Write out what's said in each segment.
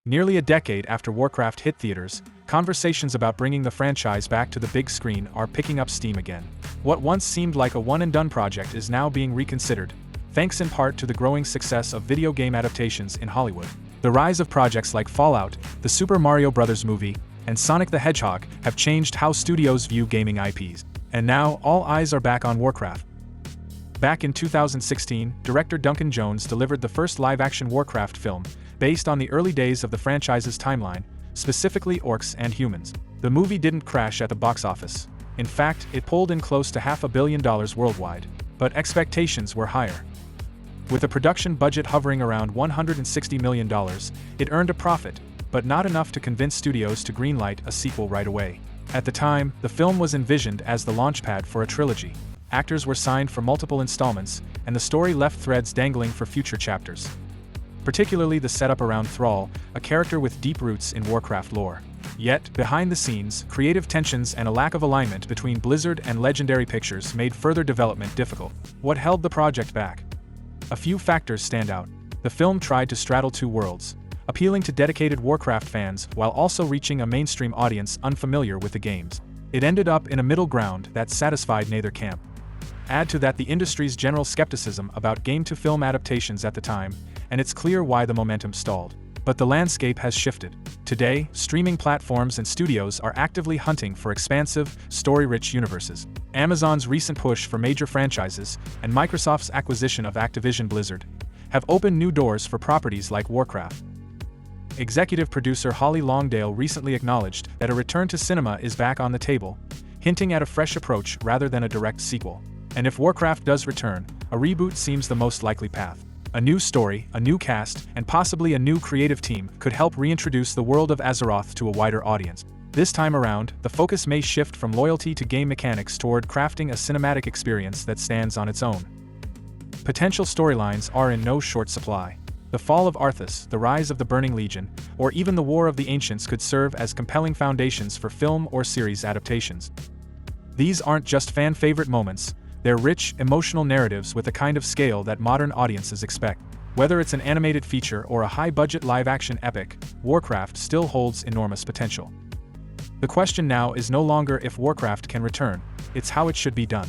Nearly a decade after Warcraft hit theaters, conversations about bringing the franchise back to the big screen are picking up steam again. What once seemed like a one-and-done project is now being reconsidered, thanks in part to the growing success of video game adaptations in Hollywood. The rise of projects like Fallout, the Super Mario Bros. Movie, and Sonic the Hedgehog have changed how studios view gaming IPs. And now, all eyes are back on Warcraft. Back in 2016, director Duncan Jones delivered the first live-action Warcraft film, based on the early days of the franchise's timeline, specifically orcs and humans. The movie didn't crash at the box office. In fact, it pulled in close to $500 million worldwide, but expectations were higher. With a production budget hovering around $160 million, it earned a profit, but not enough to convince studios to greenlight a sequel right away. At the time, the film was envisioned as the launchpad for a trilogy. Actors were signed for multiple installments, and the story left threads dangling for future chapters. Particularly the setup around Thrall, a character with deep roots in Warcraft lore. Yet, behind the scenes, creative tensions and a lack of alignment between Blizzard and Legendary Pictures made further development difficult. What held the project back? A few factors stand out. The film tried to straddle two worlds, appealing to dedicated Warcraft fans while also reaching a mainstream audience unfamiliar with the games. It ended up in a middle ground that satisfied neither camp. Add to that the industry's general skepticism about game-to-film adaptations at the time, and it's clear why the momentum stalled. But the landscape has shifted. Today, streaming platforms and studios are actively hunting for expansive, story-rich universes. Amazon's recent push for major franchises and Microsoft's acquisition of Activision Blizzard have opened new doors for properties like Warcraft. Executive producer Holly Longdale recently acknowledged that a return to cinema is back on the table, hinting at a fresh approach rather than a direct sequel. And if Warcraft does return, a reboot seems the most likely path. A new story, a new cast, and possibly a new creative team could help reintroduce the world of Azeroth to a wider audience. This time around, the focus may shift from loyalty to game mechanics toward crafting a cinematic experience that stands on its own. Potential storylines are in no short supply. The fall of Arthas, the rise of the Burning Legion, or even the War of the Ancients could serve as compelling foundations for film or series adaptations. These aren't just fan-favorite moments. They're rich, emotional narratives with the kind of scale that modern audiences expect. Whether it's an animated feature or a high-budget live-action epic, Warcraft still holds enormous potential. The question now is no longer if Warcraft can return, it's how it should be done.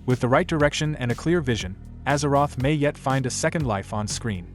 With the right direction and a clear vision, Azeroth may yet find a second life on screen.